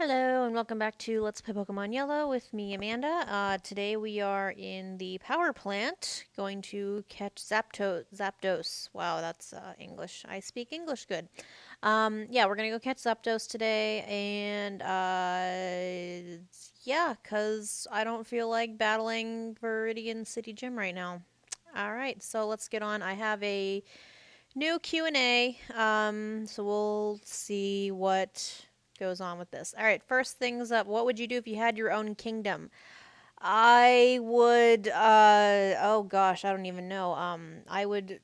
Hello and welcome back to Let's Play Pokemon Yellow with me, Amanda. Today we are in the power plant, going to catch Zapdos. Wow, that's English. I speak English good. Yeah, we're gonna go catch Zapdos today, and yeah, cause I don't feel like battling Viridian City Gym right now. All right, so let's get on. I have a new Q&A, so we'll see what goes on with this. All right, first things up, what would you do if you had your own kingdom? I would, oh gosh, I don't even know. I would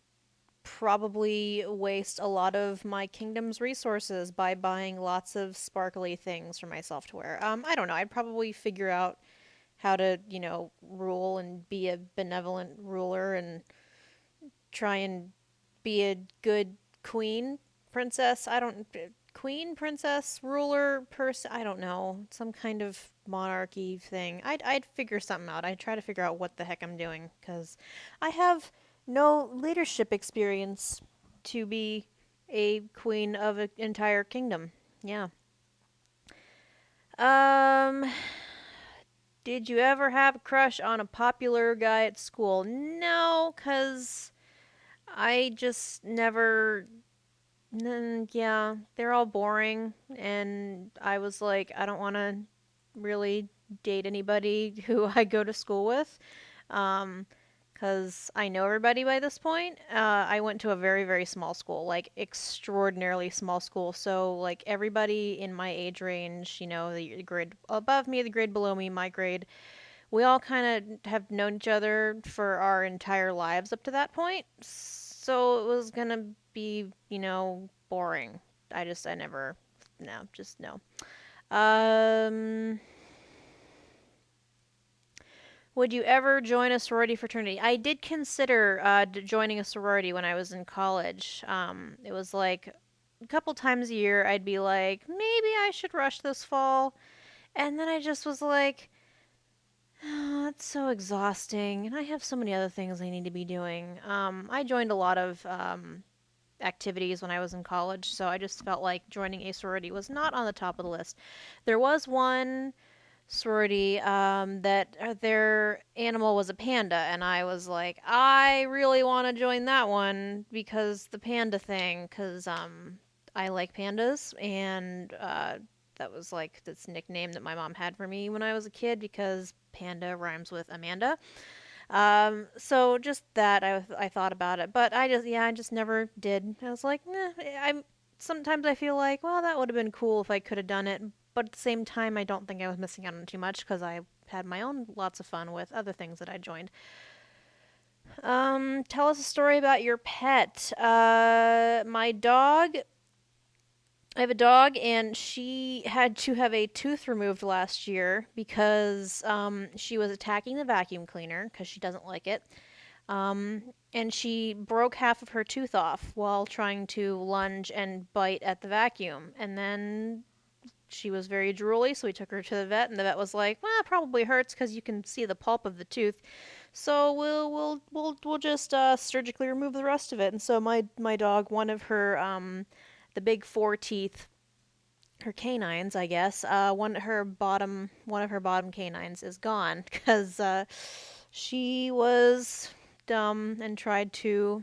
probably waste a lot of my kingdom's resources by buying lots of sparkly things for myself to wear. I don't know, I'd probably figure out how to, rule and be a benevolent ruler and try and be a good queen, princess. I don't queen, princess, ruler, person. I don't know, some kind of monarchy thing. I'd figure something out. I'd try to figure out what the heck I'm doing because I have no leadership experience to be a queen of an entire kingdom. Yeah. Um. Did you ever have a crush on a popular guy at school? No, cause I just never. Yeah, they're all boring, and I was like, I don't want to really date anybody who I go to school with, um, because I know everybody by this point. I went to a very, very small school, like extraordinarily small school. So, like, everybody in my age range, the grade above me, the grade below me, my grade, we all kind of have known each other for our entire lives up to that point. So it was gonna be, boring. I never, no, just no. Um, would you ever join a sorority fraternity? I did consider joining a sorority when I was in college. It was like a couple times a year I'd be like, maybe I should rush this fall. And then I just was like, oh, it's so exhausting, and I have so many other things I need to be doing. I joined a lot of activities when I was in college, so I just felt like joining a sorority was not on the top of the list. There was one sorority that their animal was a panda, and I was like, I really want to join that one because the panda thing, because I like pandas, and that was like this nickname that my mom had for me when I was a kid because panda rhymes with Amanda. So just that I thought about it, but I just never did. I was like, nah, I'm sometimes I feel like, well, that would have been cool if I could have done it, but at the same time, I don't think I was missing out on too much because I had my own lots of fun with other things that I joined. Tell us a story about your pet. My dog. I have a dog, and she had to have a tooth removed last year because she was attacking the vacuum cleaner because she doesn't like it. And she broke half of her tooth off while trying to lunge and bite at the vacuum. And then she was very drooly, so we took her to the vet, and the vet was like, "Well, it probably hurts because you can see the pulp of the tooth. So we'll just surgically remove the rest of it." And so my dog, one of her the big four teeth, her canines, I guess, one of her bottom canines is gone because she was dumb and tried to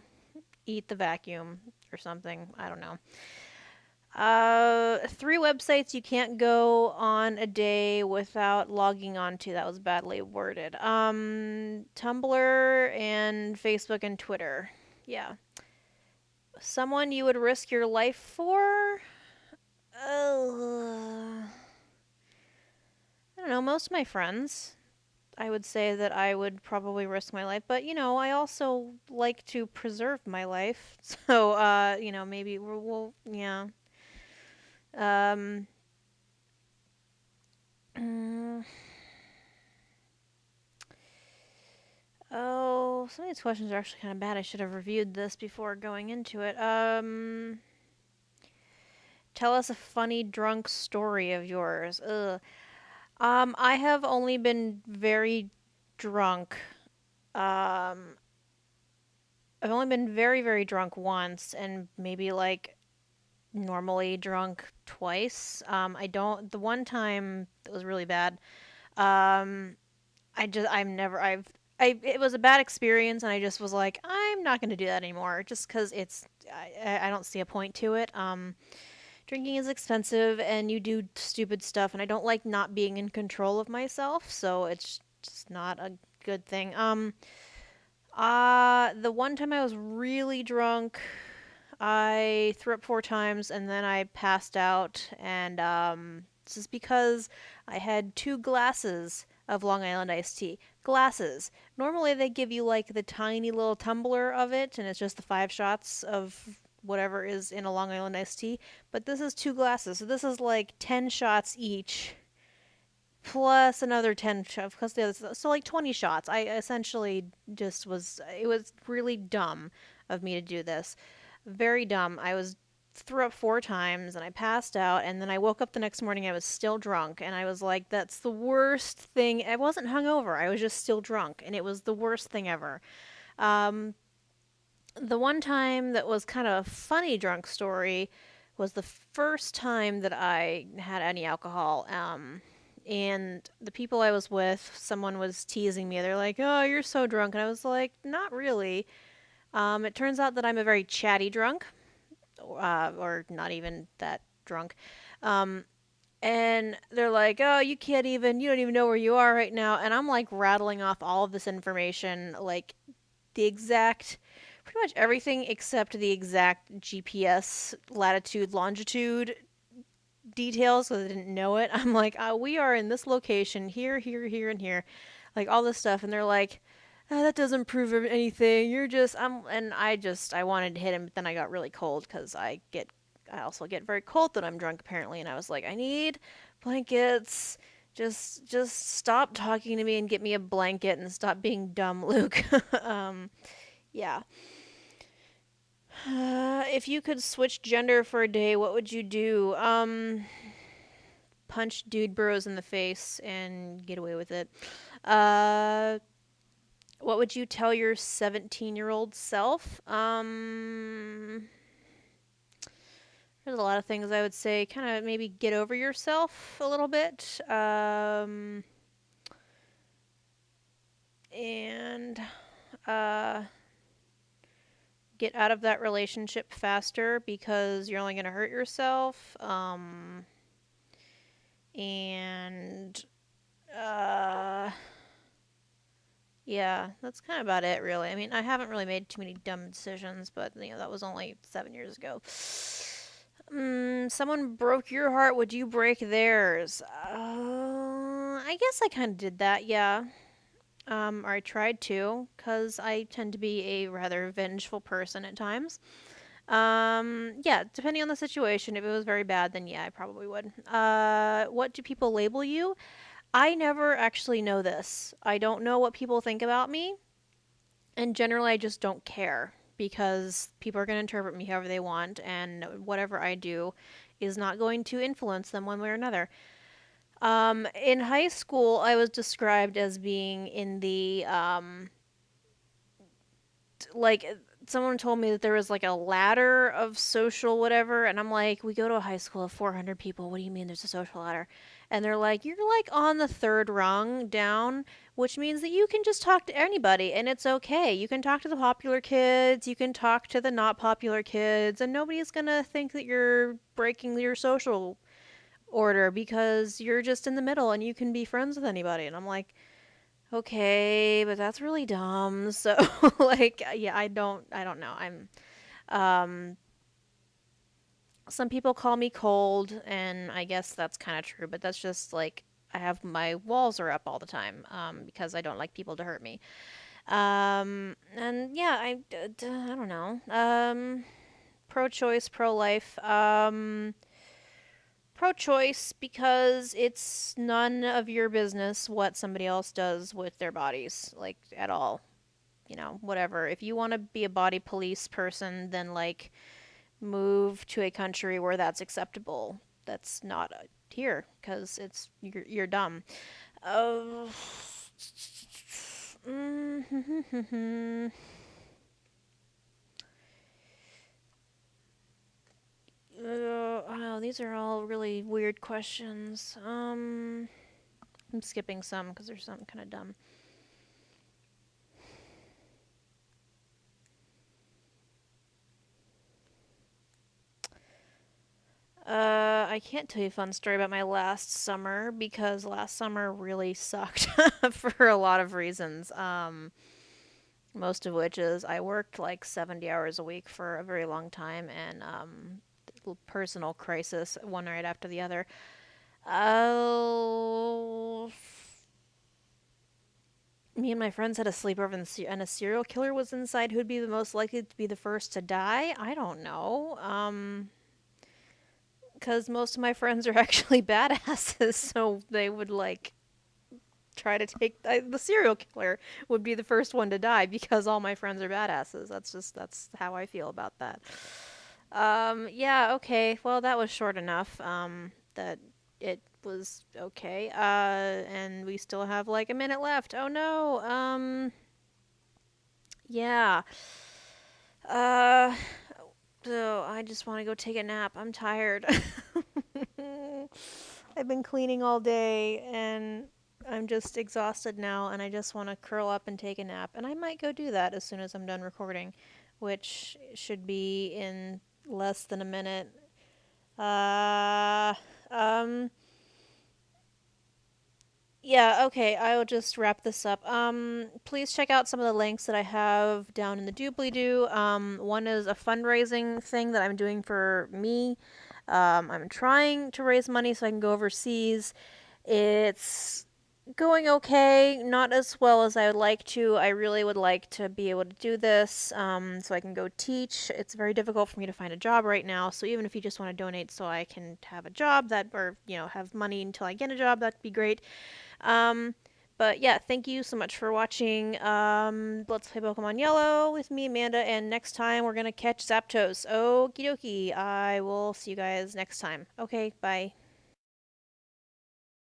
eat the vacuum or something. I don't know. Three websites you can't go on a day without logging on to. That was badly worded. Tumblr and Facebook and Twitter. Yeah. Someone you would risk your life for? I don't know. Most of my friends. I would say that I would probably risk my life, but I also like to preserve my life. So, maybe yeah. Um, oh, some of these questions are actually kind of bad. I should have reviewed this before going into it. Tell us a funny drunk story of yours. Ugh. I have only been very drunk. Um, I've only been very, very drunk once, and maybe like normally drunk twice. I don't. The one time that was really bad. Um, I'm never. It was a bad experience, and I just was like, I'm not going to do that anymore, just because I don't see a point to it. Drinking is expensive, and you do stupid stuff, and I don't like not being in control of myself, so it's just not a good thing. The one time I was really drunk, I threw up 4 times and then I passed out. And this is because I had 2 glasses of Long Island iced tea. Glasses. Normally they give you like the tiny little tumbler of it, and it's just the 5 shots of whatever is in a Long Island iced tea. But this is 2 glasses, so this is like 10 shots each plus another 10 shots plus the others, so like 20 shots. I essentially just was, it was really dumb of me to do this, very dumb. I was threw up 4 times and I passed out, and then I woke up the next morning. I was still drunk, and I was like, that's the worst thing. I wasn't hungover, I was just still drunk, and it was the worst thing ever. um, the one time that was kind of a funny drunk story was the first time that I had any alcohol. And the people I was with, someone was teasing me. They're like, "Oh, you're so drunk," and I was like, "Not really." It turns out that I'm a very chatty drunk, or not even that drunk. Um, and they're like, "Oh, you don't even know where you are right now." And I'm like rattling off all of this information, like the exact, pretty much everything except the exact GPS latitude, longitude details, because I didn't know it. I'm like, we are in this location, here, here, here, and here, like all this stuff. And they're like, that doesn't prove anything. You're just, I wanted to hit him, but then I got really cold because I also get very cold when I'm drunk apparently. And I was like, I need blankets. Just stop talking to me and get me a blanket and stop being dumb, Luke. Yeah. If you could switch gender for a day, what would you do? Punch dude bros in the face and get away with it. Uh, what would you tell your 17-year-old self? There's a lot of things I would say. Kind of maybe get over yourself a little bit. And uh, get out of that relationship faster because you're only going to hurt yourself. And uh, yeah, that's kind of about it, really. I mean, I haven't really made too many dumb decisions, but that was only 7 years ago. Someone broke your heart. Would you break theirs? I guess I kind of did that. Yeah. Or I tried to, cause I tend to be a rather vengeful person at times. Yeah, depending on the situation. If it was very bad, then yeah, I probably would. What do people label you? I never actually know this. I don't know what people think about me, and generally I just don't care because people are going to interpret me however they want, and whatever I do is not going to influence them one way or another. In high school, I was described as being in the like someone told me that there was like a ladder of social whatever, and I'm like, we go to a high school of 400 people, what do you mean there's a social ladder? And they're like, you're like on the third rung down, which means that you can just talk to anybody and it's okay. You can talk to the popular kids, you can talk to the not popular kids, and nobody's gonna think that you're breaking your social order because you're just in the middle and you can be friends with anybody. And I'm like, okay, but that's really dumb. So like, yeah, I don't know. Um some people call me cold, and I guess that's kind of true, but that's just like I have my walls are up all the time because I don't like people to hurt me. And yeah, I don't know. Pro choice, pro life. Pro choice because it's none of your business what somebody else does with their bodies, like at all. Whatever. If you want to be a body police person, then like move to a country where that's acceptable. That's not here because you're dumb. Uh, Oh, these are all really weird questions. I'm skipping some because there's some kind of dumb. I can't tell you a fun story about my last summer because last summer really sucked for a lot of reasons. Most of which is I worked like 70 hours a week for a very long time and personal crisis one right after the other. Oh, me and my friends had a sleepover and a serial killer was inside who'd be the most likely to be the first to die. I don't know. Because most of my friends are actually badasses, so they would like try to take the serial killer would be the first one to die because all my friends are badasses. That's how I feel about that. Yeah, okay. Well, that was short enough. That it was okay. And we still have like a minute left. Oh no. Yeah. Uh, so I just want to go take a nap. I'm tired. I've been cleaning all day and I'm just exhausted now and I just want to curl up and take a nap. And I might go do that as soon as I'm done recording, which should be in less than a minute. Uh, um, yeah, okay, I will just wrap this up. Please check out some of the links that I have down in the doobly-doo. One is a fundraising thing that I'm doing for me. I'm trying to raise money so I can go overseas. It's going okay, not as well as I would like to. I really would like to be able to do this so I can go teach. It's very difficult for me to find a job right now, so even if you just want to donate so I can have a job that, or, have money until I get a job, that'd be great. Um, but yeah, thank you so much for watching Let's Play Pokemon Yellow with me, Amanda, and next time we're gonna catch Zapdos. Okie dokie. I will see you guys next time. Okay, bye.